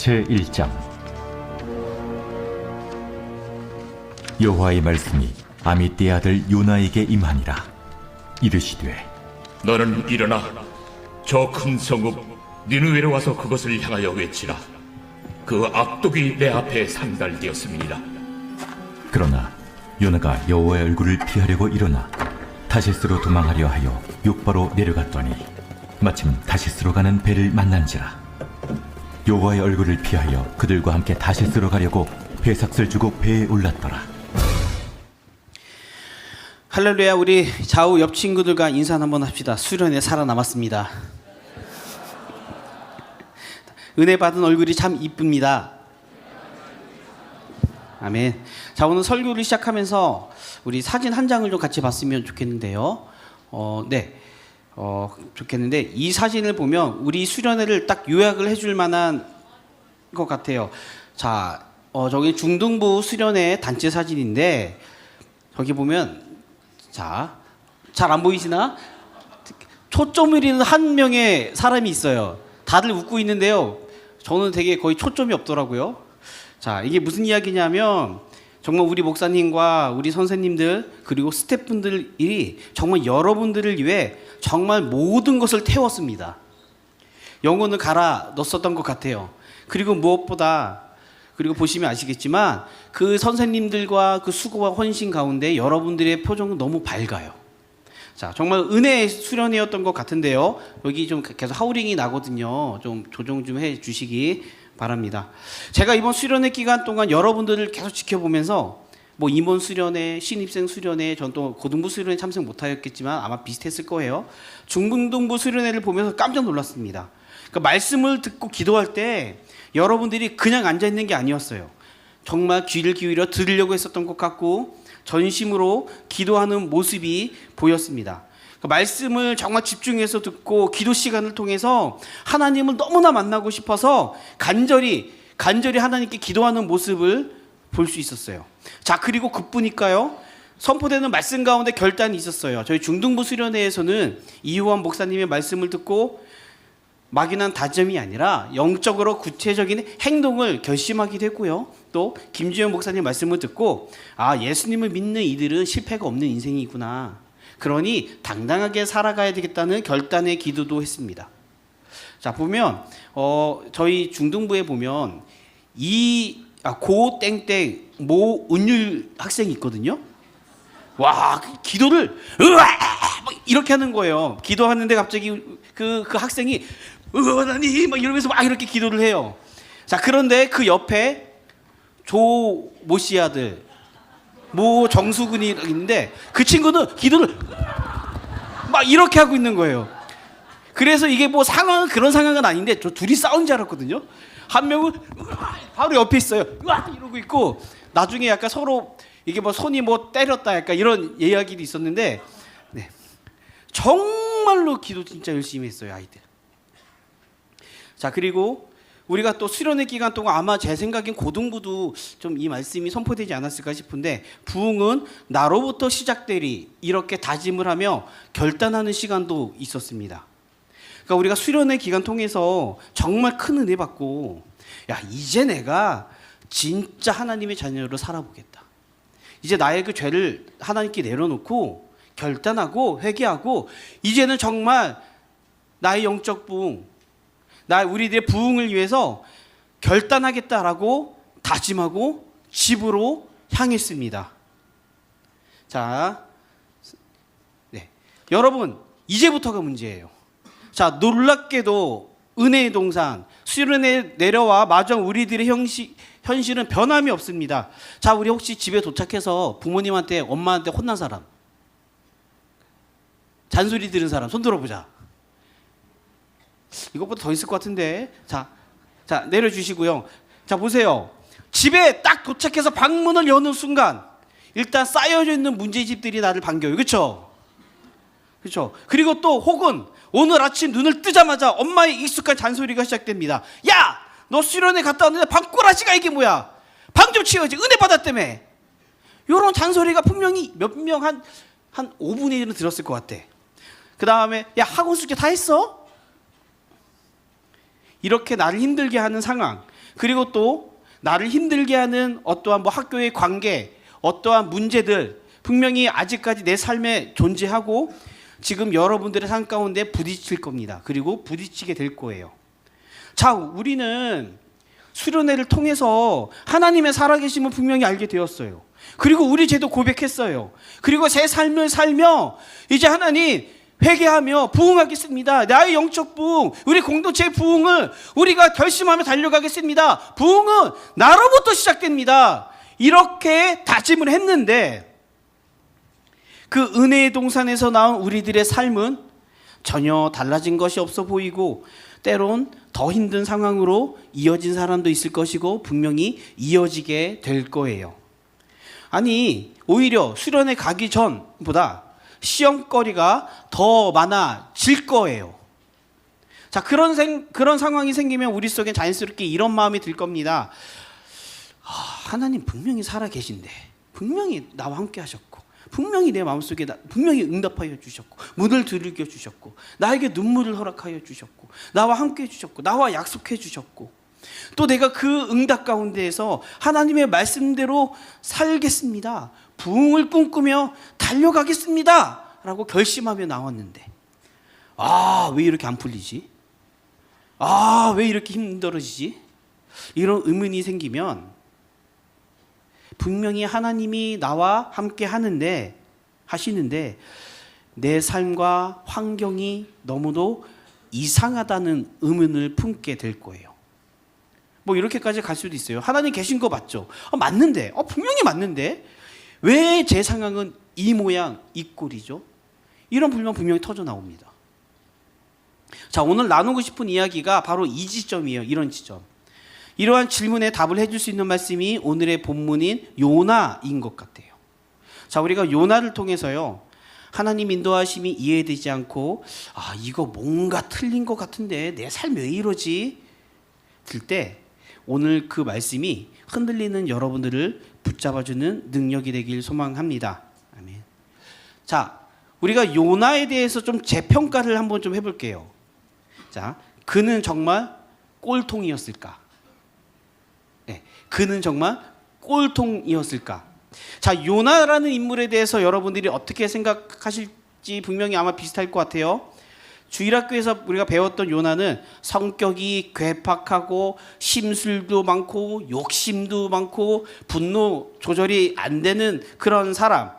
제1장. 여호와의 말씀이 아미떼의 아들 요나에게 임하니라. 이르시되 너는 일어나 저 큰 성읍 니느웨로 와서 그것을 향하여 외치라. 그 악독이 내 앞에 상달되었습니다. 그러나 요나가 여호와의 얼굴을 피하려고 일어나 다시스로 도망하려 하여 욥바로 내려갔더니 마침 다시스로 가는 배를 만난지라. 여호와의 얼굴을 피하여 그들과 함께 다시스로 가려고 배삭을 주고 배에 올랐더라. 할렐루야. 우리 좌우 옆 친구들과 인사 한번 합시다. 수련회 살아남았습니다. 은혜 받은 얼굴이 참 이쁩니다. 아멘. 자, 오늘 설교를 시작하면서 우리 사진 한 장을 좀 같이 봤으면 좋겠는데요. 좋겠는데 이 사진을 보면 우리 수련회를 딱 요약을 해줄 만한 것 같아요. 자, 저기 중등부 수련회 단체 사진인데 저기 보면 자, 잘 안 보이시나? 초점을 잃은 한 명의 사람이 있어요. 다들 웃고 있는데요. 저는 되게 거의 초점이 없더라고요. 자, 이게 무슨 이야기냐면 정말 우리 목사님과 우리 선생님들 그리고 스태프분들이 정말 여러분들을 위해 정말 모든 것을 태웠습니다. 영혼을 갈아 넣었었던 것 같아요. 그리고 무엇보다 그리고 보시면 아시겠지만 그 선생님들과 그 수고와 헌신 가운데 여러분들의 표정은 너무 밝아요. 자, 정말 은혜의 수련회였던 것 같은데요. 여기 좀 계속 하우링이 나거든요. 좀 조정 좀 해 주시기 바랍니다. 제가 이번 수련회 기간 동안 여러분들을 계속 지켜보면서 뭐 임원 수련회, 신입생 수련회, 전 또 고등부 수련회 참석 못하였겠지만 아마 비슷했을 거예요. 중등부 수련회를 보면서 깜짝 놀랐습니다. 그러니까 말씀을 듣고 기도할 때 여러분들이 그냥 앉아있는 게 아니었어요. 정말 귀를 기울여 들으려고 했었던 것 같고 전심으로 기도하는 모습이 보였습니다. 그 말씀을 정말 집중해서 듣고 기도 시간을 통해서 하나님을 너무나 만나고 싶어서 간절히 하나님께 기도하는 모습을 볼 수 있었어요. 자, 그리고 그뿐일까요? 선포되는 말씀 가운데 결단이 있었어요. 저희 중등부 수련회에서는 이효환 목사님의 말씀을 듣고 막연한 다짐이 아니라 영적으로 구체적인 행동을 결심하기도 했고요. 또 김주현 목사님 말씀을 듣고 예수님을 믿는 이들은 실패가 없는 인생이구나. 그러니 당당하게 살아가야 되겠다는 결단의 기도도 했습니다. 자, 보면 저희 중등부에 보면 고 땡땡 모 은율 학생이 있거든요. 와, 기도를 이렇게 하는 거예요. 기도하는데 갑자기 그 학생이 하나님 막 이러면서 막 이렇게 기도를 해요. 자, 그런데 그 옆에 모 씨 아들 모 정수근이 있는데 그 친구는 기도를 막 이렇게 하고 있는 거예요. 그래서 이게 뭐 상황은 그런 상황은 아닌데 저 둘이 싸운 줄 알았거든요. 한 명은 바로 옆에 있어요. 이러고 있고 나중에 약간 서로 이게 뭐 손이 뭐 때렸다 약간 이런 이야기도 있었는데 네. 정말로 기도 진짜 열심히 했어요, 아이들. 자, 그리고 우리가 또 수련회 기간 동안 아마 제 생각엔 고등부도 좀 이 말씀이 선포되지 않았을까 싶은데 부흥은 나로부터 시작되리 이렇게 다짐을 하며 결단하는 시간도 있었습니다. 그러니까 우리가 수련회 기간 통해서 정말 큰 은혜 받고 이제 내가 진짜 하나님의 자녀로 살아보겠다. 이제 나의 그 죄를 하나님께 내려놓고 결단하고 회개하고 이제는 정말 나의 영적 부흥 우리들의 부흥을 위해서 결단하겠다라고 다짐하고 집으로 향했습니다. 자, 네. 여러분 이제부터가 문제예요. 자, 놀랍게도 은혜의 동산 수련회에 내려와 마저 우리들의 현실은 변함이 없습니다. 자, 우리 혹시 집에 도착해서 부모님한테 엄마한테 혼난 사람, 잔소리 들은 사람 손 들어보자. 이것보다 더 있을 것 같은데. 자, 내려주시고요. 자, 보세요. 집에 딱 도착해서 방문을 여는 순간 일단 쌓여져 있는 문제집들이 나를 반겨요. 그렇죠? 그리고 또 혹은 오늘 아침 눈을 뜨자마자 엄마의 익숙한 잔소리가 시작됩니다. 야! 너 수련회 갔다 왔는데 방꼬라지가 이게 뭐야? 방 좀 치워야지. 은혜 받았다며. 이런 잔소리가 분명히 몇 명 한 5분의 1은 들었을 것 같아. 그 다음에 야, 학원 숙제 다 했어? 이렇게 나를 힘들게 하는 상황, 그리고 또 나를 힘들게 하는 어떠한 뭐 학교의 관계, 어떠한 문제들 분명히 아직까지 내 삶에 존재하고 지금 여러분들의 삶 가운데 부딪힐 겁니다. 그리고 부딪히게 될 거예요. 자, 우리는 수련회를 통해서 하나님의 살아계심을 분명히 알게 되었어요. 그리고 우리 죄도 고백했어요. 그리고 새 삶을 살며 이제 하나님 회개하며 부흥하겠습니다. 나의 영적 부흥, 우리 공동체의 부흥을 우리가 결심하며 달려가겠습니다. 부흥은 나로부터 시작됩니다. 이렇게 다짐을 했는데 그 은혜의 동산에서 나온 우리들의 삶은 전혀 달라진 것이 없어 보이고 때론 더 힘든 상황으로 이어진 사람도 있을 것이고 분명히 이어지게 될 거예요. 아니 오히려 수련회 가기 전보다 시험거리가 더 많아질 거예요. 자, 그런 상황이 생기면 우리 속에 자연스럽게 이런 마음이 들 겁니다. 하나님 분명히 살아 계신데 분명히 나와 함께 하셨고 분명히 내 마음속에 분명히 응답하여 주셨고 문을 두들겨 주셨고 나에게 눈물을 허락하여 주셨고 나와 함께 해 주셨고 나와 약속해 주셨고 또 내가 그 응답 가운데에서 하나님의 말씀대로 살겠습니다. 부흥을 꿈꾸며 달려가겠습니다. 라고 결심하며 나왔는데 왜 이렇게 안 풀리지? 왜 이렇게 힘들어지지? 이런 의문이 생기면 분명히 하나님이 나와 함께 하시는데 내 삶과 환경이 너무도 이상하다는 의문을 품게 될 거예요. 뭐 이렇게까지 갈 수도 있어요. 하나님 계신 거 맞죠? 맞는데, 분명히 맞는데 왜 제 상황은 이 모양 이 꼴이죠? 이런 불만 분명히 터져 나옵니다. 자, 오늘 나누고 싶은 이야기가 바로 이 지점이에요. 이런 지점. 이러한 질문에 답을 해줄 수 있는 말씀이 오늘의 본문인 요나인 것 같아요. 자, 우리가 요나를 통해서요, 하나님 인도하심이 이해되지 않고 이거 뭔가 틀린 것 같은데 내 삶 왜 이러지? 들 때 오늘 그 말씀이 흔들리는 여러분들을 붙잡아주는 능력이 되길 소망합니다. 아멘. 자, 우리가 요나에 대해서 좀 재평가를 한번 좀 해볼게요. 자, 그는 정말 꼴통이었을까? 네, 그는 정말 꼴통이었을까? 자, 요나라는 인물에 대해서 여러분들이 어떻게 생각하실지 분명히 아마 비슷할 것 같아요. 주일학교에서 우리가 배웠던 요나는 성격이 괴팍하고 심술도 많고 욕심도 많고 분노 조절이 안 되는 그런 사람.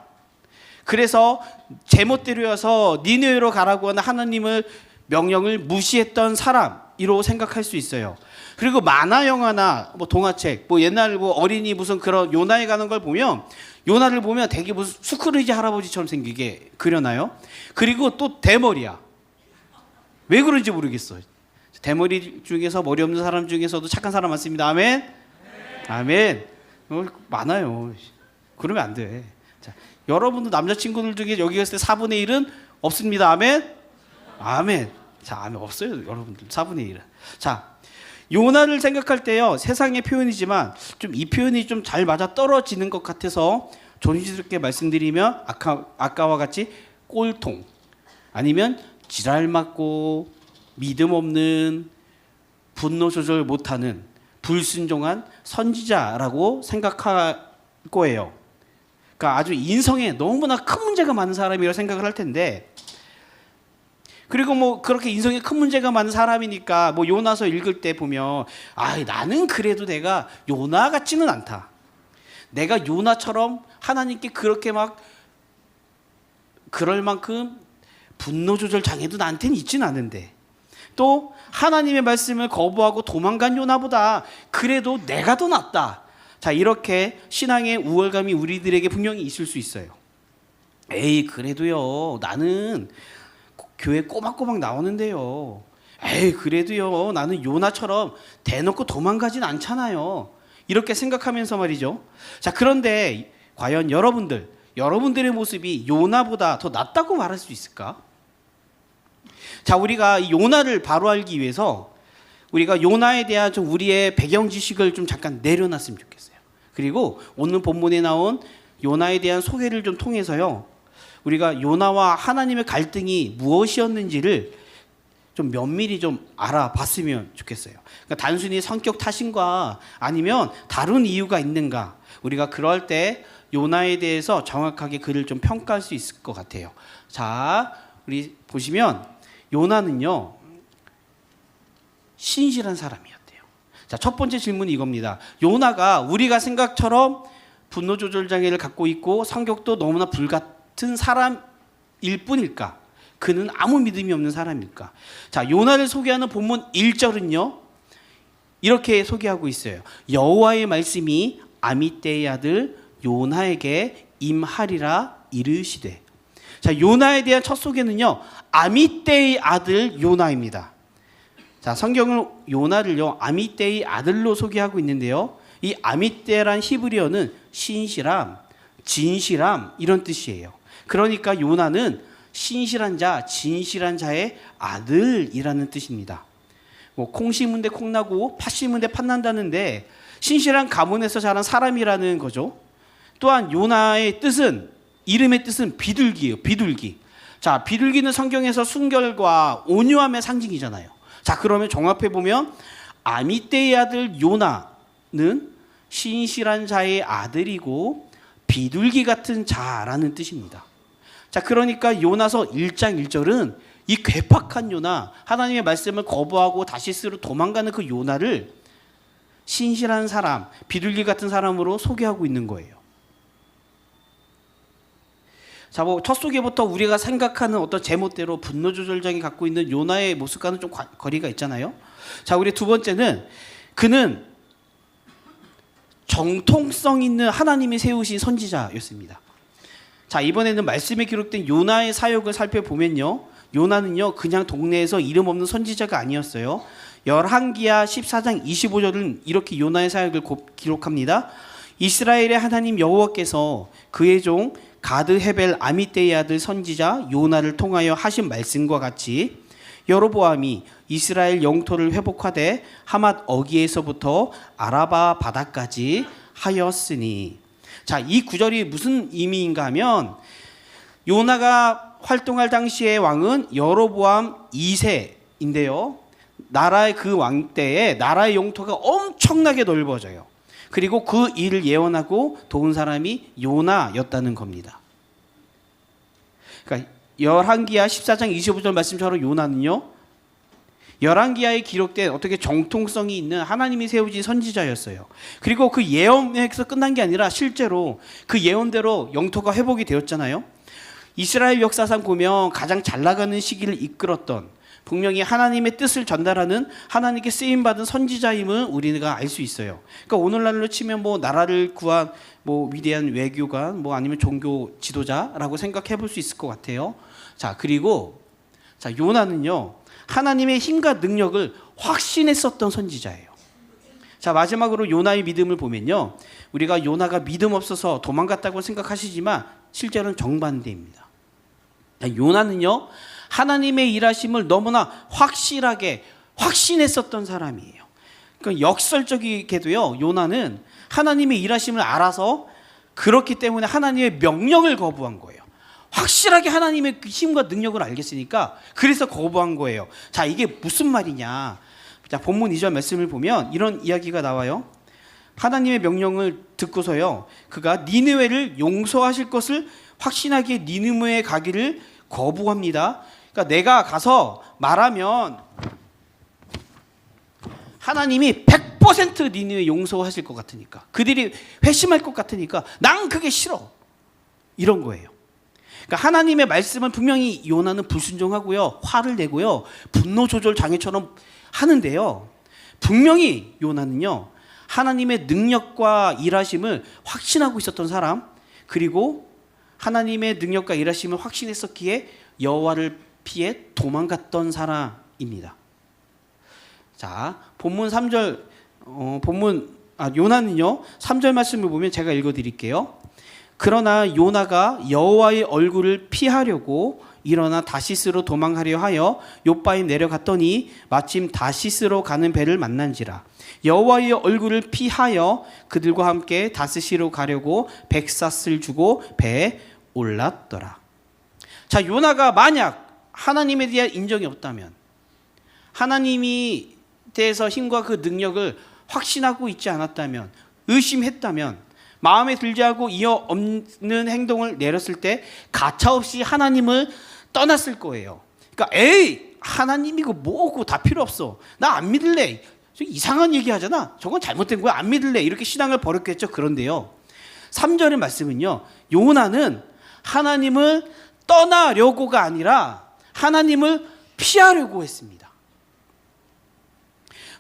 그래서 제멋대로여서 니느웨로 가라고 하는 하나님을 명령을 무시했던 사람이라고 생각할 수 있어요. 그리고 만화 영화나 뭐 동화책, 뭐 옛날 뭐 어린이 무슨 그런 요나에 가는 걸 보면 요나를 보면 되게 무슨 스크루지 할아버지처럼 생기게 그려놔요. 그리고 또 대머리야. 왜 그런지 모르겠어요. 대머리 중에서 머리 없는 사람 중에서도 착한 사람 많습니다. 아멘. 아멘. 많아요. 그러면 안 돼. 자, 여러분도 남자친구들 중에 여기 갔을 때 4분의 1은 없습니다. 아멘. 아멘. 자, 아멘. 없어요. 여러분들 4분의 1은. 자, 요나를 생각할 때요, 세상의 표현이지만 좀 이 표현이 좀 잘 맞아 떨어지는 것 같아서 조심스럽게 말씀드리면 아까와 같이 꼴통 아니면 지랄 맞고 믿음 없는 분노 조절 못하는 불순종한 선지자라고 생각할 거예요. 그러니까 아주 인성에 너무나 큰 문제가 많은 사람이라고 생각을 할 텐데, 그리고 뭐 그렇게 인성에 큰 문제가 많은 사람이니까 뭐 요나서 읽을 때 보면 나는 그래도 내가 요나 같지는 않다. 내가 요나처럼 하나님께 그렇게 막 그럴 만큼 분노 조절 장애도 나한테는 있지는 않은데, 또 하나님의 말씀을 거부하고 도망간 요나보다 그래도 내가 더 낫다. 자, 이렇게 신앙의 우월감이 우리들에게 분명히 있을 수 있어요. 에이, 그래도요, 나는 교회 꼬박꼬박 나오는데요. 에이, 그래도요, 나는 요나처럼 대놓고 도망가진 않잖아요. 이렇게 생각하면서 말이죠. 자, 그런데 과연 여러분들의 모습이 요나보다 더 낫다고 말할 수 있을까? 자, 우리가 이 요나를 바로 알기 위해서 우리가 요나에 대한 좀 우리의 배경 지식을 좀 잠깐 내려놨으면 좋겠어요. 그리고 오늘 본문에 나온 요나에 대한 소개를 좀 통해서요, 우리가 요나와 하나님의 갈등이 무엇이었는지를 좀 면밀히 좀 알아봤으면 좋겠어요. 그러니까 단순히 성격 탓인가 아니면 다른 이유가 있는가, 우리가 그럴 때 요나에 대해서 정확하게 그를 좀 평가할 수 있을 것 같아요. 자, 우리 보시면 요나는요 신실한 사람이었대요. 자, 첫 번째 질문이 이겁니다. 요나가 우리가 생각처럼 분노 조절 장애를 갖고 있고 성격도 너무나 불같은 사람일 뿐일까? 그는 아무 믿음이 없는 사람일까? 자, 요나를 소개하는 본문 1절은요 이렇게 소개하고 있어요. 여호와의 말씀이 아미떼의 아들 요나에게 임하리라 이르시되. 자, 요나에 대한 첫 소개는요 아미떼의 아들 요나입니다. 자, 성경은 요나를요 아미떼의 아들로 소개하고 있는데요, 이 아미떼란 히브리어는 신실함, 진실함 이런 뜻이에요. 그러니까 요나는 신실한 자, 진실한 자의 아들이라는 뜻입니다. 뭐 콩 심은 데 콩 나고 팥 심은 데 팥 난다는데 신실한 가문에서 자란 사람이라는 거죠. 또한 요나의 뜻은, 이름의 뜻은 비둘기예요. 비둘기. 자, 비둘기는 성경에서 순결과 온유함의 상징이잖아요. 자, 그러면 종합해 보면 아미떼의 아들 요나는 신실한 자의 아들이고 비둘기 같은 자라는 뜻입니다. 자, 그러니까 요나서 1장 1절은 이 괴팍한 요나, 하나님의 말씀을 거부하고 다시스로 도망가는 그 요나를 신실한 사람, 비둘기 같은 사람으로 소개하고 있는 거예요. 자, 뭐 첫 소개부터 우리가 생각하는 어떤 제멋대로 분노 조절장애 갖고 있는 요나의 모습과는 좀 거리가 있잖아요. 자, 우리 두 번째는 그는 정통성 있는 하나님이 세우신 선지자였습니다. 자, 이번에는 말씀에 기록된 요나의 사역을 살펴보면요, 요나는요 그냥 동네에서 이름 없는 선지자가 아니었어요. 열왕기하 14장 25절은 이렇게 요나의 사역을 기록합니다. 이스라엘의 하나님 여호와께서 그의 종 가드 헤벨 아미떼의 아들 선지자 요나를 통하여 하신 말씀과 같이 여로보암이 이스라엘 영토를 회복하되 하맛 어기에서부터 아라바 바다까지 하였으니. 자, 이 구절이 무슨 의미인가 하면 요나가 활동할 당시의 왕은 여로보암 2세인데요. 나라의 그 왕 때에 나라의 영토가 엄청나게 넓어져요. 그리고 그 일을 예언하고 도운 사람이 요나였다는 겁니다. 그러니까 열왕기하 14장 25절 말씀처럼 요나는요, 열왕기하에 기록된 어떻게 정통성이 있는 하나님이 세우신 선지자였어요. 그리고 그 예언에서 끝난 게 아니라 실제로 그 예언대로 영토가 회복이 되었잖아요. 이스라엘 역사상 보면 가장 잘 나가는 시기를 이끌었던, 분명히 하나님의 뜻을 전달하는 하나님께 쓰임받은 선지자임을 우리가 알 수 있어요. 그러니까 오늘날로 치면 뭐 나라를 구한 뭐 위대한 외교관, 뭐 아니면 종교 지도자라고 생각해 볼 수 있을 것 같아요. 자, 그리고 자, 요나는요 하나님의 힘과 능력을 확신했었던 선지자예요. 자, 마지막으로 요나의 믿음을 보면요, 우리가 요나가 믿음 없어서 도망갔다고 생각하시지만 실제로는 정반대입니다. 자, 요나는요 하나님의 일하심을 너무나 확실하게 확신했었던 사람이에요. 그러니까 역설적이게도요 요나는 하나님의 일하심을 알아서 그렇기 때문에 하나님의 명령을 거부한 거예요. 확실하게 하나님의 힘과 능력을 알겠으니까 그래서 거부한 거예요. 자, 이게 무슨 말이냐. 자, 본문 2절 말씀을 보면 이런 이야기가 나와요. 하나님의 명령을 듣고서요 그가 니느웨를 용서하실 것을 확신하게 니느웨에 가기를 거부합니다. 그러니까 내가 가서 말하면 하나님이 100% 니느웨 용서하실 것 같으니까, 그들이 회심할 것 같으니까 난 그게 싫어, 이런 거예요. 그러니까 하나님의 말씀은 분명히 요나는 불순종하고요, 화를 내고요, 분노 조절 장애처럼 하는데요, 분명히 요나는요 하나님의 능력과 일하심을 확신하고 있었던 사람, 그리고 하나님의 능력과 일하심을 확신했었기에 여호와를 피해 도망갔던 사람입니다. 자, 본문 3절 요나는요 3절 말씀을 보면 제가 읽어 드릴게요. 그러나 요나가 여호와의 얼굴을 피하려고 일어나 다시스로 도망하려 하여 욥바에 내려갔더니 마침 다시스로 가는 배를 만난지라. 여호와의 얼굴을 피하여 그들과 함께 다시스로 가려고 백삿을 주고 배에 올랐더라. 자, 요나가 만약 하나님에 대한 인정이 없다면, 하나님이 대해서 힘과 그 능력을 확신하고 있지 않았다면, 의심했다면, 마음에 들지 않고 이어 없는 행동을 내렸을 때 가차없이 하나님을 떠났을 거예요. 그러니까 에이 하나님이고 뭐고 다 필요 없어. 나 안 믿을래. 이상한 얘기 하잖아. 저건 잘못된 거야. 안 믿을래. 이렇게 신앙을 버렸겠죠. 그런데요. 3절의 말씀은요. 요나는 하나님을 떠나려고가 아니라 하나님을 피하려고 했습니다.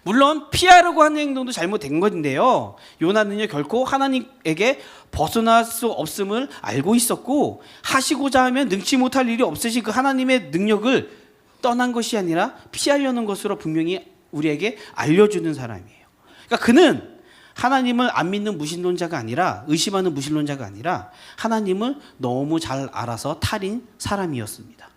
물론 피하려고 하는 행동도 잘못된 건데요. 요나는요 결코 하나님에게 벗어날 수 없음을 알고 있었고, 하시고자 하면 능치 못할 일이 없으신 그 하나님의 능력을 떠난 것이 아니라 피하려는 것으로 분명히 우리에게 알려주는 사람이에요. 그러니까 그는 하나님을 안 믿는 무신론자가 아니라, 의심하는 무신론자가 아니라 하나님을 너무 잘 알아서 탈인 사람이었습니다.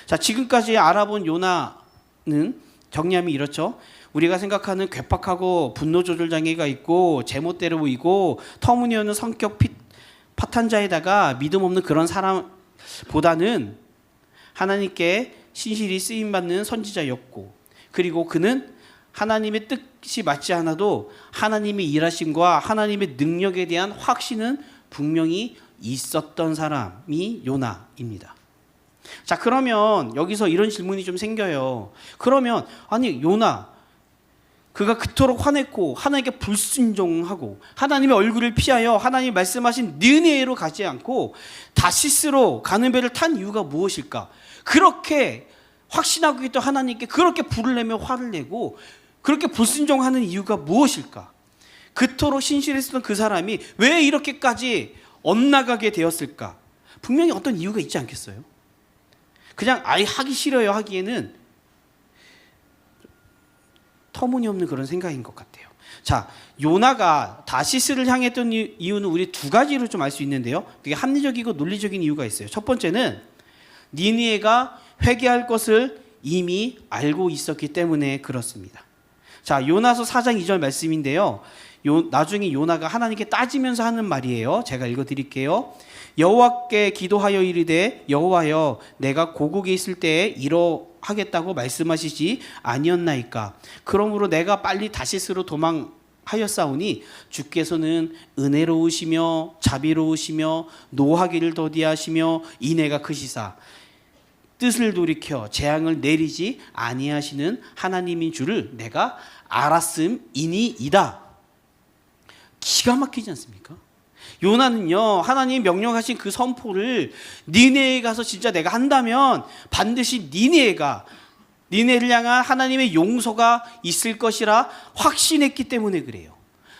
자, 지금까지 알아본 요나는 정리하면 이렇죠. 우리가 생각하는 괴팍하고 분노 조절 장애가 있고 제멋대로 보이고 터무니없는 성격 파탄자에다가 믿음 없는 그런 사람보다는 하나님께 신실히 쓰임받는 선지자였고, 그리고 그는 하나님의 뜻이 맞지 않아도 하나님의 일하심과 하나님의 능력에 대한 확신은 분명히 있었던 사람이 요나입니다. 자, 그러면 여기서 이런 질문이 좀 생겨요. 그러면 아니 요나, 그가 그토록 화냈고 하나님께 불순종하고 하나님의 얼굴을 피하여 하나님이 말씀하신 느네웨로 가지 않고 다시스로 가는 배를 탄 이유가 무엇일까? 그렇게 확신하고 있던 하나님께 그렇게 불을 내며 화를 내고 그렇게 불순종하는 이유가 무엇일까? 그토록 신실했던 그 사람이 왜 이렇게까지 엇나가게 되었을까? 분명히 어떤 이유가 있지 않겠어요? 그냥 아예 하기 싫어요 하기에는 터무니없는 그런 생각인 것 같아요. 자, 요나가 다시스를 향했던 이유는 우리 두 가지로 좀 알 수 있는데요. 그게 합리적이고 논리적인 이유가 있어요. 첫 번째는 니느웨가 회개할 것을 이미 알고 있었기 때문에 그렇습니다. 자, 요나서 4장 2절 말씀인데요. 나중에 요나가 하나님께 따지면서 하는 말이에요. 제가 읽어드릴게요. 여호와께 기도하여 이르되 여호와여 내가 고국에 있을 때에 이러하겠다고 말씀하시지 아니었나이까. 그러므로 내가 빨리 다시스로 도망하였사오니 주께서는 은혜로우시며 자비로우시며 노하기를 더디하시며 인애가 크시사 뜻을 돌이켜 재앙을 내리지 아니하시는 하나님인 줄을 내가 알았음이니이다. 기가 막히지 않습니까? 요나는요 하나님이 명령하신 그 선포를 니느웨에 가서 진짜 내가 한다면 반드시 니느웨를 향한 하나님의 용서가 있을 것이라 확신했기 때문에 그래요.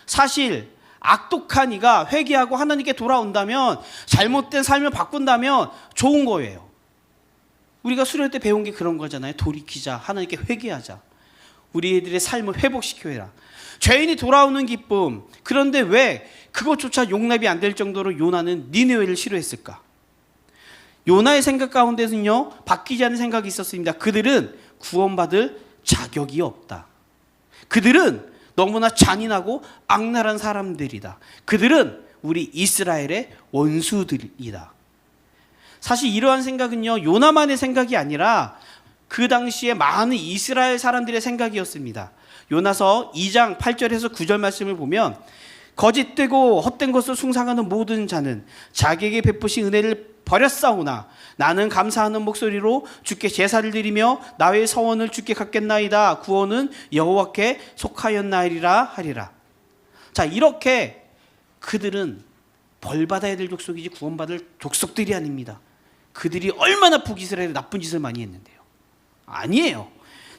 사실 악독한 이가 회개하고 하나님께 돌아온다면, 잘못된 삶을 바꾼다면 좋은 거예요. 우리가 수련 때 배운 게 그런 거잖아요. 돌이키자, 하나님께 회개하자, 우리 애들의 삶을 회복시켜라. 죄인이 돌아오는 기쁨. 그런데 왜 그것조차 용납이 안 될 정도로 요나는 니느웨를 싫어했을까? 요나의 생각 가운데는요 바뀌지 않은 생각이 있었습니다. 그들은 구원받을 자격이 없다. 그들은 너무나 잔인하고 악랄한 사람들이다. 그들은 우리 이스라엘의 원수들이다. 사실 이러한 생각은요 요나만의 생각이 아니라 그 당시에 많은 이스라엘 사람들의 생각이었습니다. 요나서 2장 8절에서 9절 말씀을 보면 거짓되고 헛된 것을 숭상하는 모든 자는 자기에게 베푸신 은혜를 버렸사오나 나는 감사하는 목소리로 주께 제사를 드리며 나의 서원을 주께 갚겠나이다. 구원은 여호와께 속하였나이리라 하리라. 자, 이렇게 그들은 벌받아야 될 족속이지 구원받을 족속들이 아닙니다. 그들이 얼마나 북이스라엘에 나쁜 짓을 많이 했는데요. 아니에요.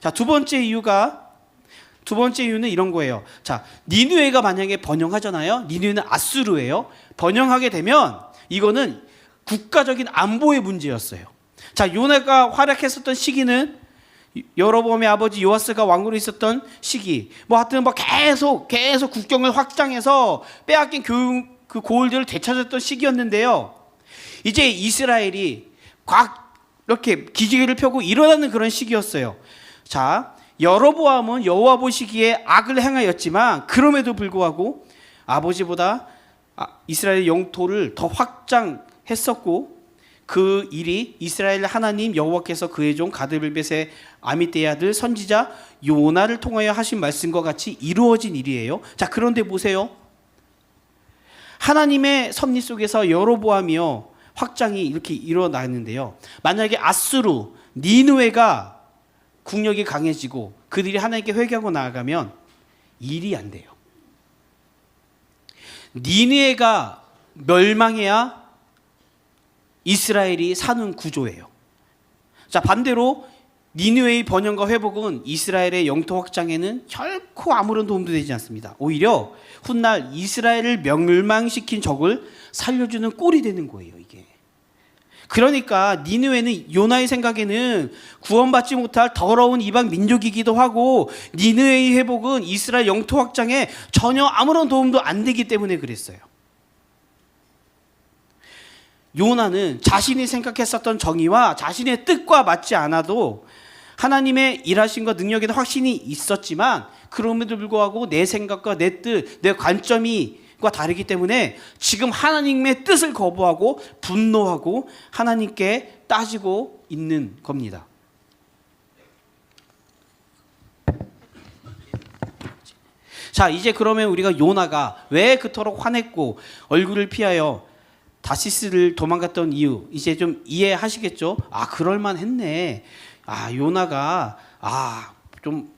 자, 두 번째 이유는 이런 거예요. 자, 니느웨가 만약에 번영하잖아요. 니느웨는 아수르예요. 번영하게 되면 이거는 국가적인 안보의 문제였어요. 자, 요나가 활약했었던 시기는 여로보암의 아버지 요아스가 왕으로 있었던 시기. 하여튼 계속 국경을 확장해서 빼앗긴 그 고을들을 되찾았던 시기였는데요. 이제 이스라엘이 이렇게 기지개를 펴고 일어나는 그런 시기였어요. 자, 여로보암은 여호와 보시기에 악을 행하였지만 그럼에도 불구하고 아버지보다 이스라엘 영토를 더 확장했었고, 그 일이 이스라엘 하나님 여호와께서 그의 종 가드벨벳의 아미떼의 아들 선지자 요나를 통하여 하신 말씀과 같이 이루어진 일이에요. 자, 그런데 보세요. 하나님의 섭리 속에서 여로보암이요 확장이 이렇게 일어나는데요. 만약에 아수르, 니느웨가 국력이 강해지고 그들이 하나님께 회개하고 나아가면 일이 안 돼요. 니느웨가 멸망해야 이스라엘이 사는 구조예요. 자, 반대로 니느웨의 번영과 회복은 이스라엘의 영토 확장에는 결코 아무런 도움도 되지 않습니다. 오히려 훗날 이스라엘을 멸망시킨 적을 살려주는 꼴이 되는 거예요, 이게. 그러니까 니느웨는 요나의 생각에는 구원받지 못할 더러운 이방 민족이기도 하고 니느웨의 회복은 이스라엘 영토 확장에 전혀 아무런 도움도 안 되기 때문에 그랬어요. 요나는 자신이 생각했었던 정의와 자신의 뜻과 맞지 않아도 하나님의 일하심과 능력에도 확신이 있었지만 그럼에도 불구하고 내 생각과 내 뜻, 내 관점이 다르기 때문에 지금 하나님의 뜻을 거부하고 분노하고 하나님께 따지고 있는 겁니다. 자, 이제 그러면 우리가 요나가 왜 그토록 화냈고 얼굴을 피하여 다시스를 도망갔던 이유 이제 좀 이해하시겠죠? 아, 그럴만 했네. 아, 요나가 좀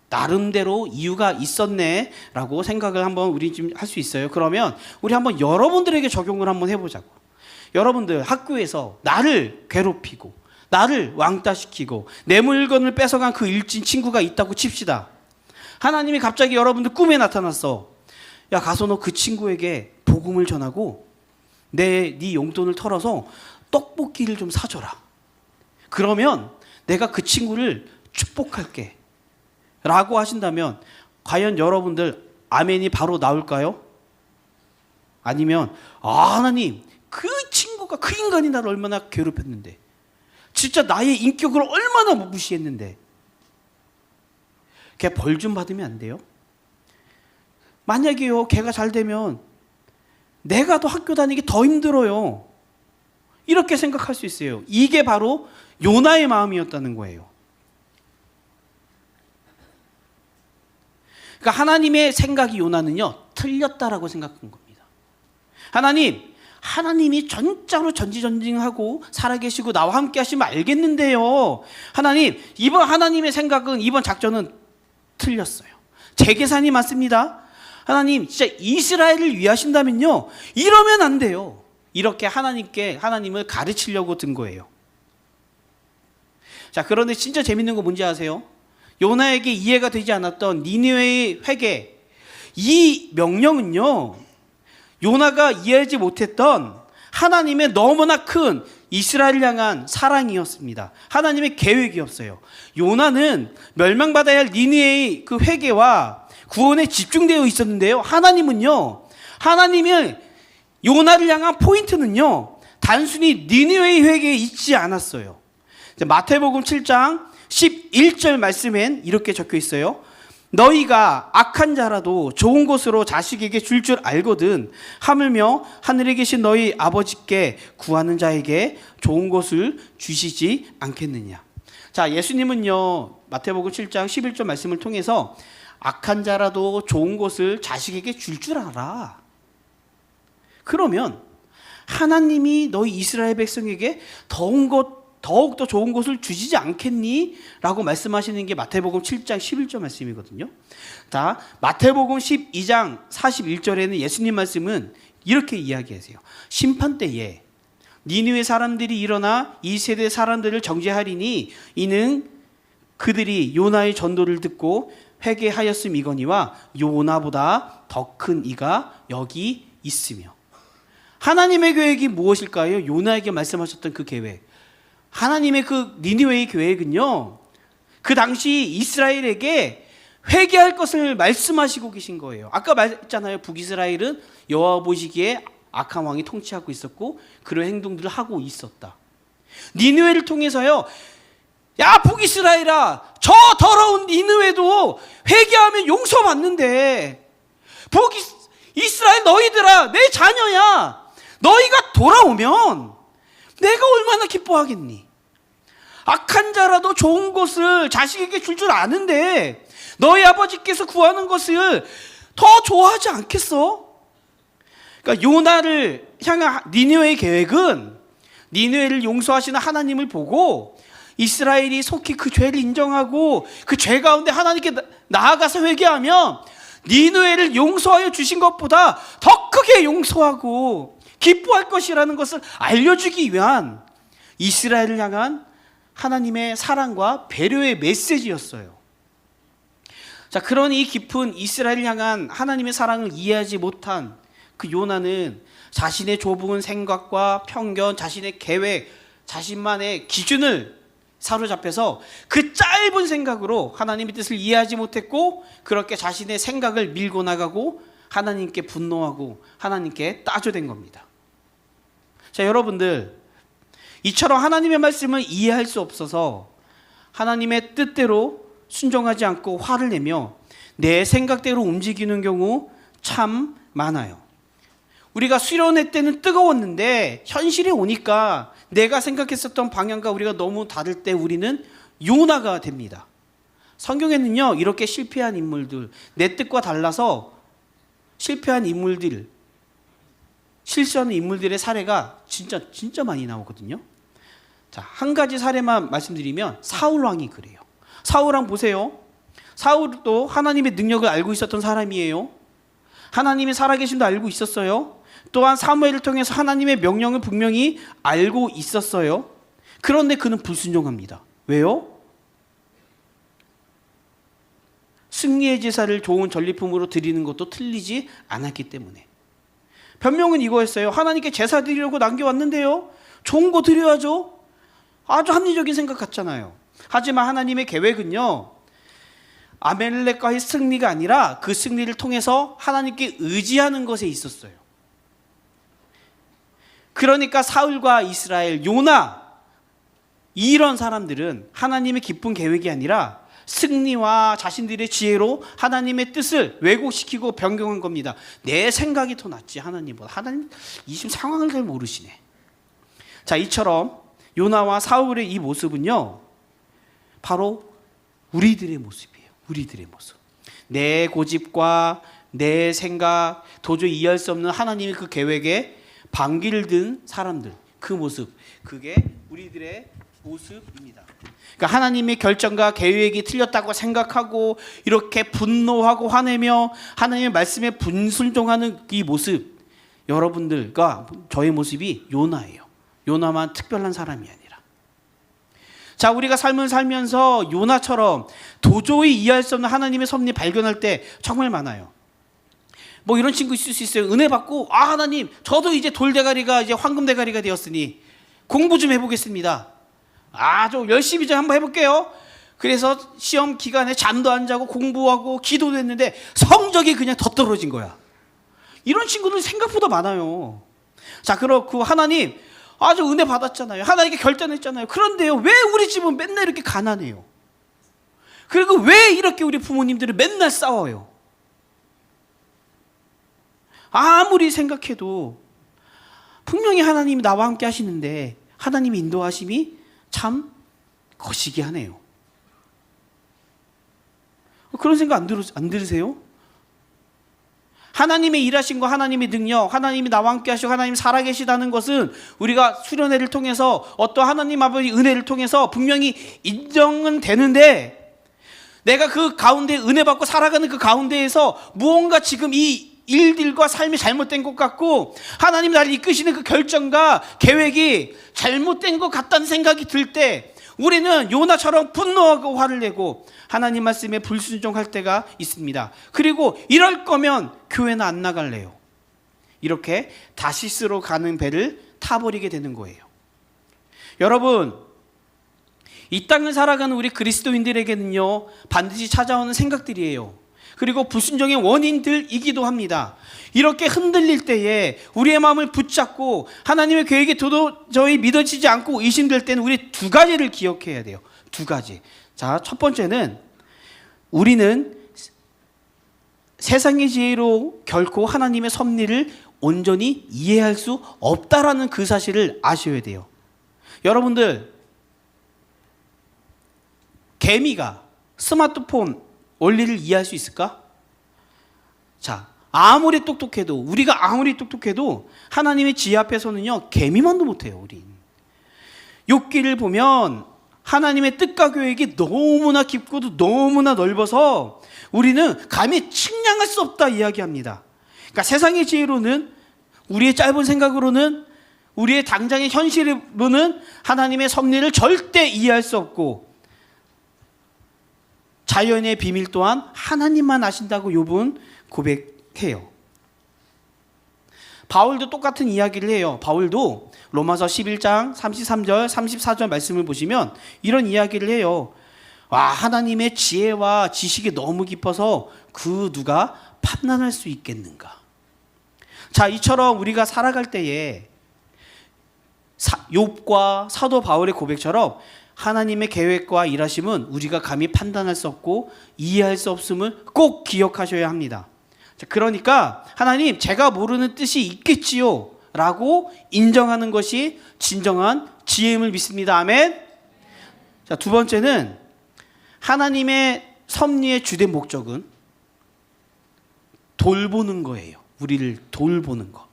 나름대로 이유가 있었네 라고 생각을 한번 우리 좀 할 수 있어요. 그러면 우리 한번 여러분들에게 적용을 한번 해보자고. 여러분들 학교에서 나를 괴롭히고 나를 왕따시키고 내 물건을 뺏어간 그 일진 친구가 있다고 칩시다. 하나님이 갑자기 여러분들 꿈에 나타났어. 야, 가서 너 그 친구에게 복음을 전하고 네 용돈을 털어서 떡볶이를 좀 사줘라. 그러면 내가 그 친구를 축복할게 라고 하신다면 과연 여러분들 아멘이 바로 나올까요? 아니면 하나님, 그 친구가 그 인간이 나를 얼마나 괴롭혔는데 진짜 나의 인격을 얼마나 무시했는데 걔 벌 좀 받으면 안 돼요? 만약에요 걔가 잘 되면 내가 더 학교 다니기 더 힘들어요. 이렇게 생각할 수 있어요. 이게 바로 요나의 마음이었다는 거예요. 그러니까 하나님의 생각이 요나는요 틀렸다라고 생각한 겁니다. 하나님이 진짜로 전지전능하고 살아계시고 나와 함께 하시면 알겠는데요. 하나님, 이번 하나님의 생각은 이번 작전은 틀렸어요. 제 계산이 맞습니다. 하나님, 진짜 이스라엘을 위하신다면요 이러면 안 돼요. 이렇게 하나님을 가르치려고 든 거예요. 자, 그런데 진짜 재밌는 거 뭔지 아세요? 요나에게 이해가 되지 않았던 니느웨의 회개, 이 명령은요 요나가 이해하지 못했던 하나님의 너무나 큰 이스라엘을 향한 사랑이었습니다. 하나님의 계획이었어요. 요나는 멸망받아야 할 니느웨의 그 회개와 구원에 집중되어 있었는데요, 하나님의 요나를 향한 포인트는요 단순히 니느웨의 회개에 있지 않았어요. 마태복음 7장 11절 말씀엔 이렇게 적혀 있어요. 너희가 악한 자라도 좋은 것으로 자식에게 줄 줄 알거든 하물며 하늘에 계신 너희 아버지께 구하는 자에게 좋은 것을 주시지 않겠느냐. 자, 예수님은요 마태복음 7장 11절 말씀을 통해서 악한 자라도 좋은 것을 자식에게 줄 줄 알아. 그러면 하나님이 너희 이스라엘 백성에게 더욱더 좋은 것을 주시지 않겠니? 라고 말씀하시는 게 마태복음 7장 11절 말씀이거든요. 자, 마태복음 12장 41절에는 예수님 말씀은 이렇게 이야기하세요. 심판 때에 니느웨 사람들이 일어나 이 세대 사람들을 정죄하리니 이는 그들이 요나의 전도를 듣고 회개하였음이거니와 요나보다 더 큰 이가 여기 있으며. 하나님의 계획이 무엇일까요? 요나에게 말씀하셨던 그 계획. 하나님의 그 니느웨의 계획은요 그 당시 이스라엘에게 회개할 것을 말씀하시고 계신 거예요. 아까 말했잖아요. 북이스라엘은 여호와 보시기에 악한 왕이 통치하고 있었고 그런 행동들을 하고 있었다. 니느웨를 통해서요, 야 북이스라엘아, 저 더러운 니느웨도 회개하면 용서받는데, 이스라엘 너희들아, 내 자녀야, 너희가 돌아오면 내가 얼마나 기뻐하겠니? 악한 자라도 좋은 것을 자식에게 줄 줄 아는데 너희 아버지께서 구하는 것을 더 좋아하지 않겠어? 그러니까 요나를 향한 니느웨의 계획은 니느웨를 용서하시는 하나님을 보고 이스라엘이 속히 그 죄를 인정하고 그 죄 가운데 하나님께 나아가서 회개하면 니느웨를 용서하여 주신 것보다 더 크게 용서하고 기뻐할 것이라는 것을 알려주기 위한 이스라엘을 향한 하나님의 사랑과 배려의 메시지였어요. 자, 그러니 이 깊은 이스라엘을 향한 하나님의 사랑을 이해하지 못한 그 요나는 자신의 좁은 생각과 편견, 자신의 계획, 자신만의 기준을 사로잡혀서 그 짧은 생각으로 하나님의 뜻을 이해하지 못했고 그렇게 자신의 생각을 밀고 나가고 하나님께 분노하고 하나님께 따져댄 겁니다. 자, 여러분들, 이처럼 하나님의 말씀을 이해할 수 없어서 하나님의 뜻대로 순종하지 않고 화를 내며 내 생각대로 움직이는 경우 참 많아요. 우리가 수련회 때는 뜨거웠는데 현실에 오니까 내가 생각했었던 방향과 우리가 너무 다를 때 우리는 요나가 됩니다. 성경에는요, 이렇게 실패한 인물들, 내 뜻과 달라서 실패한 인물들, 실수하는 인물들의 사례가 진짜 많이 나오거든요. 자, 한 가지 사례만 말씀드리면 사울 왕이 그래요. 사울 왕 보세요. 사울도 하나님의 능력을 알고 있었던 사람이에요. 하나님의 살아계심도 알고 있었어요. 또한 사무엘을 통해서 하나님의 명령을 분명히 알고 있었어요. 그런데 그는 불순종합니다. 왜요? 승리의 제사를 좋은 전리품으로 드리는 것도 틀리지 않았기 때문에. 변명은 이거였어요. 하나님께 제사 드리려고 남겨왔는데요, 좋은 거 드려야죠. 아주 합리적인 생각 같잖아요. 하지만 하나님의 계획은요, 아멜렉과의 승리가 아니라 그 승리를 통해서 하나님께 의지하는 것에 있었어요. 그러니까 사울과 이스라엘, 요나, 이런 사람들은 하나님의 기쁜 계획이 아니라 승리와 자신들의 지혜로 하나님의 뜻을 왜곡시키고 변경한 겁니다. 내 생각이 더 낫지 하나님보다. 하나님 이 지금 상황을 잘 모르시네. 자, 이처럼 요나와 사울의 이 모습은요, 바로 우리들의 모습이에요. 우리들의 모습. 내 고집과 내 생각, 도저히 이해할 수 없는 하나님의 그 계획에 반기를 든 사람들, 그 모습, 그게 우리들의 모습입니다. 그러니까 하나님의 결정과 계획이 틀렸다고 생각하고 이렇게 분노하고 화내며 하나님의 말씀에 분순종하는 이 모습, 여러분들과 저의 모습이 요나예요. 요나만 특별한 사람이 아니라. 자, 우리가 삶을 살면서 요나처럼 도저히 이해할 수 없는 하나님의 섭리 발견할 때 정말 많아요. 뭐 이런 친구 있을 수 있어요. 은혜 받고, 아, 하나님, 저도 이제 돌대가리가 이제 황금대가리가 되었으니 공부 좀 해보겠습니다. 아, 좀 열심히 좀 한번 해볼게요. 그래서 시험 기간에 잠도 안 자고 공부하고 기도도 했는데 성적이 그냥 더 떨어진 거야. 이런 친구들 생각보다 많아요. 자, 그렇고 하나님, 아주 은혜 받았잖아요. 하나님께 결단했잖아요. 그런데요, 왜 우리 집은 맨날 이렇게 가난해요? 그리고 왜 이렇게 우리 부모님들은 맨날 싸워요? 아무리 생각해도 분명히 하나님이 나와 함께 하시는데 하나님의 인도하심이 참 거시기 하네요. 그런 생각 안 들으세요? 하나님의 일하심과 하나님의 능력, 하나님이 나와 함께 하시고 하나님이 살아계시다는 것은 우리가 수련회를 통해서 어떤 하나님 아버지 은혜를 통해서 분명히 인정은 되는데, 내가 그 가운데 은혜 받고 살아가는 그 가운데에서 무언가 지금 이 일들과 삶이 잘못된 것 같고 하나님 나를 이끄시는 그 결정과 계획이 잘못된 것 같다는 생각이 들 때 우리는 요나처럼 분노하고 화를 내고 하나님 말씀에 불순종할 때가 있습니다. 그리고 이럴 거면 교회는 안 나갈래요. 이렇게 다시스로 가는 배를 타버리게 되는 거예요. 여러분, 이 땅을 살아가는 우리 그리스도인들에게는요, 반드시 찾아오는 생각들이에요. 그리고 불순종의 원인들이기도 합니다. 이렇게 흔들릴 때에 우리의 마음을 붙잡고 하나님의 계획이 도저히 믿어지지 않고 의심될 때는 우리 두 가지를 기억해야 돼요. 두 가지. 자, 첫 번째는 우리는 세상의 지혜로 결코 하나님의 섭리를 온전히 이해할 수 없다라는 그 사실을 아셔야 돼요. 여러분들, 개미가 스마트폰 원리를 이해할 수 있을까? 자, 아무리 똑똑해도, 우리가 아무리 똑똑해도 하나님의 지혜 앞에서는요, 개미만도 못해요, 우린. 욥기를 보면 하나님의 뜻과 계획이 너무나 깊고도 너무나 넓어서 우리는 감히 측량할 수 없다 이야기합니다. 그러니까 세상의 지혜로는, 우리의 짧은 생각으로는, 우리의 당장의 현실로는 하나님의 섭리를 절대 이해할 수 없고, 자연의 비밀 또한 하나님만 아신다고 욥은 고백해요. 바울도 똑같은 이야기를 해요. 바울도 로마서 11장 33절 34절 말씀을 보시면 이런 이야기를 해요. 와, 하나님의 지혜와 지식이 너무 깊어서 그 누가 판단할 수 있겠는가. 자, 이처럼 우리가 살아갈 때에 욥과 사도 바울의 고백처럼 하나님의 계획과 일하심은 우리가 감히 판단할 수 없고 이해할 수 없음을 꼭 기억하셔야 합니다. 자, 그러니까 하나님, 제가 모르는 뜻이 있겠지요 라고 인정하는 것이 진정한 지혜임을 믿습니다. 아멘. 자, 두 번째는 하나님의 섭리의 주된 목적은 돌보는 거예요. 우리를 돌보는 거.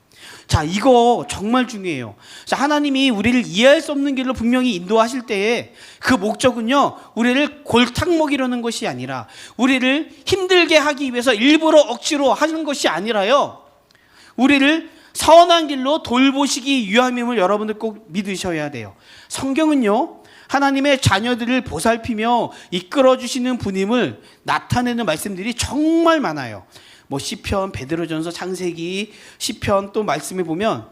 자, 이거 정말 중요해요. 자, 하나님이 우리를 이해할 수 없는 길로 분명히 인도하실 때에 그 목적은요, 우리를 골탕 먹이려는 것이 아니라, 우리를 힘들게 하기 위해서 일부러 억지로 하는 것이 아니라요, 우리를 선한 길로 돌보시기 위함임을 여러분들 꼭 믿으셔야 돼요. 성경은요, 하나님의 자녀들을 보살피며 이끌어주시는 분임을 나타내는 말씀들이 정말 많아요. 뭐 시편, 베드로전서, 창세기, 시편 또 말씀에 보면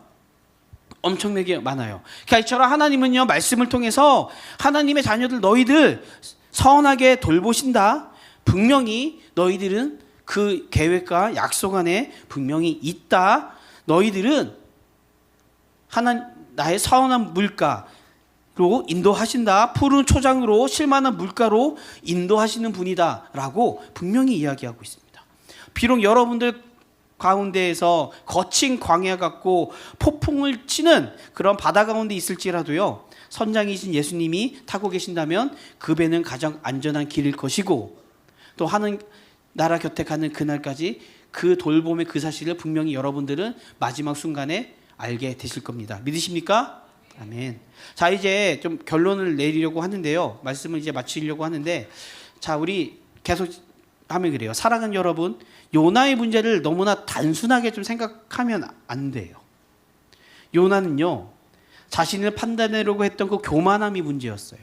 엄청나게 많아요. 그러니까 이처럼 하나님은요, 말씀을 통해서 하나님의 자녀들 너희들 선하게 돌보신다. 분명히 너희들은 그 계획과 약속 안에 분명히 있다. 너희들은 나의 선한 물가로 인도하신다. 푸른 초장으로 실만한 물가로 인도하시는 분이다 라고 분명히 이야기하고 있습니다. 비록 여러분들 가운데에서 거친 광야 같고 폭풍을 치는 그런 바다 가운데 있을지라도요, 선장이신 예수님이 타고 계신다면 그 배는 가장 안전한 길일 것이고, 또 하는 나라 곁에 가는 그날까지 그 돌봄의 그 사실을 분명히 여러분들은 마지막 순간에 알게 되실 겁니다. 믿으십니까? 아멘. 자, 이제 좀 결론을 내리려고 하는데요, 말씀을 이제 마치려고 하는데, 자, 우리 계속 하면 그래요. 사랑하는 여러분, 요나의 문제를 너무나 단순하게 좀 생각하면 안 돼요. 요나는요, 자신을 판단하려고 했던 그 교만함이 문제였어요.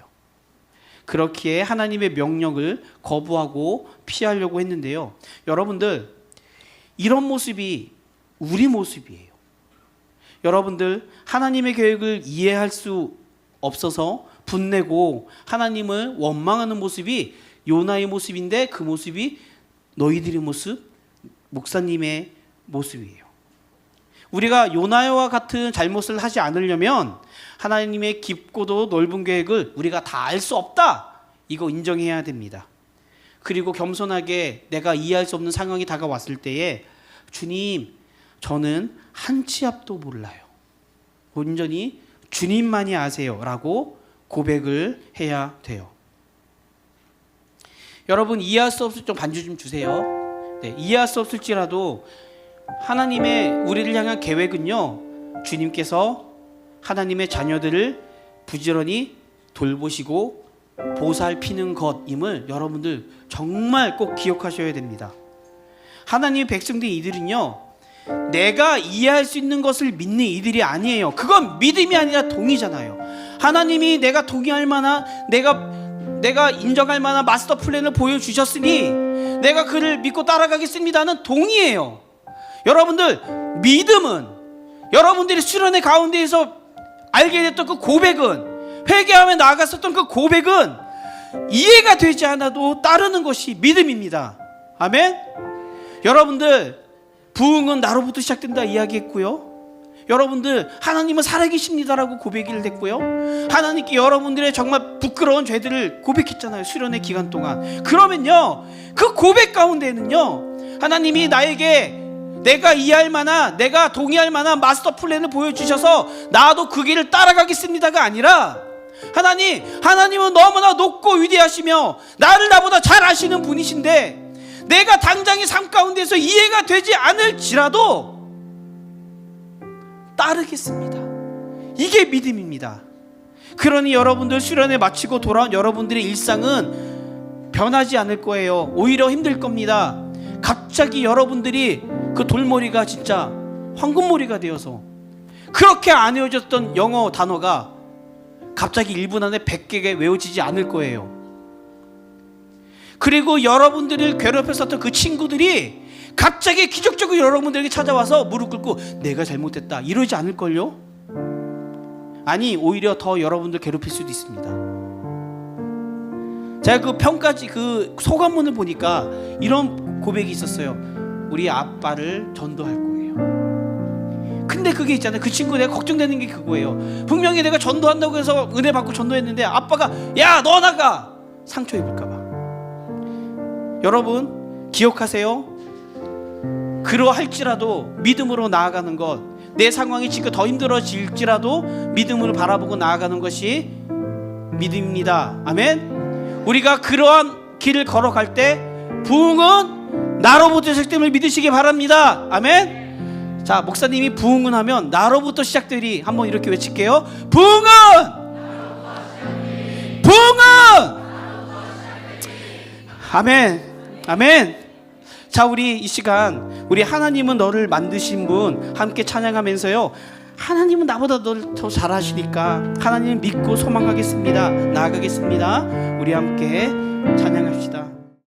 그렇기에 하나님의 명령을 거부하고 피하려고 했는데요, 여러분들, 이런 모습이 우리 모습이에요. 여러분들, 하나님의 계획을 이해할 수 없어서 분내고 하나님을 원망하는 모습이 요나의 모습인데, 그 모습이 너희들의 모습, 목사님의 모습이에요. 우리가 요나와 같은 잘못을 하지 않으려면 하나님의 깊고도 넓은 계획을 우리가 다 알 수 없다, 이거 인정해야 됩니다. 그리고 겸손하게 내가 이해할 수 없는 상황이 다가왔을 때에, 주님, 저는 한 치 앞도 몰라요, 온전히 주님만이 아세요 라고 고백을 해야 돼요. 여러분, 이해할 수 없을 좀 반주 좀 주세요. 네, 이해할 수 없을지라도 하나님의 우리를 향한 계획은요, 주님께서 하나님의 자녀들을 부지런히 돌보시고 보살피는 것임을 여러분들 정말 꼭 기억하셔야 됩니다. 하나님의 백성들 이들은요, 내가 이해할 수 있는 것을 믿는 이들이 아니에요. 그건 믿음이 아니라 동의잖아요. 하나님이 내가 동의할 만한, 내가 인정할 만한 마스터 플랜을 보여주셨으니 내가 그를 믿고 따라가겠습니다는 동의예요. 여러분들, 믿음은 여러분들이 수련회 가운데에서 알게 됐던 그 고백은, 회개하며 나아갔었던 그 고백은 이해가 되지 않아도 따르는 것이 믿음입니다. 아멘. 여러분들, 부흥은 나로부터 시작된다 이야기했고요, 여러분들, 하나님은 살아계십니다라고 고백을 했고요, 하나님께 여러분들의 정말 부끄러운 죄들을 고백했잖아요, 수련회 기간 동안. 그러면요, 그 고백 가운데는요, 하나님이 나에게 내가 이해할 만한, 내가 동의할 만한 마스터 플랜을 보여주셔서 나도 그 길을 따라가겠습니다가 아니라, 하나님은 너무나 높고 위대하시며 나를 나보다 잘 아시는 분이신데 내가 당장의 삶 가운데서 이해가 되지 않을지라도 따르겠습니다. 이게 믿음입니다. 그러니 여러분들 수련회 마치고 돌아온 여러분들의 일상은 변하지 않을 거예요. 오히려 힘들 겁니다. 갑자기 여러분들이 그 돌머리가 진짜 황금머리가 되어서 그렇게 안 외워졌던 영어 단어가 갑자기 1분 안에 100개가 외워지지 않을 거예요. 그리고 여러분들을 괴롭혔었던 그 친구들이 갑자기 기적적으로 여러분들에게 찾아와서 무릎 꿇고 내가 잘못했다 이러지 않을걸요? 아니 오히려 더 여러분들 괴롭힐 수도 있습니다. 제가 그 평가지 그 소감문을 보니까 이런 고백이 있었어요. 우리 아빠를 전도할 거예요. 근데 그게 있잖아요. 그 친구 내가 걱정되는 게 그거예요. 분명히 내가 전도한다고 해서 은혜 받고 전도했는데 아빠가 야 너 나가 상처 입을까 봐. 여러분 기억하세요. 그러할지라도 믿음으로 나아가는 것, 내 상황이 지금 더 힘들어질지라도 믿음으로 바라보고 나아가는 것이 믿음입니다. 아멘. 우리가 그러한 길을 걸어갈 때 부흥은 나로부터 시작됨을 믿으시기 바랍니다. 아멘. 자, 목사님이 부흥은 하면 나로부터 시작되리 한번 이렇게 외칠게요. 부흥은 아멘. 아멘. 자, 우리 이 시간 우리 하나님은 너를 만드신 분 함께 찬양하면서요. 하나님은 나보다 너를 더 잘하시니까 하나님 믿고 소망하겠습니다. 나아가겠습니다. 우리 함께 찬양합시다.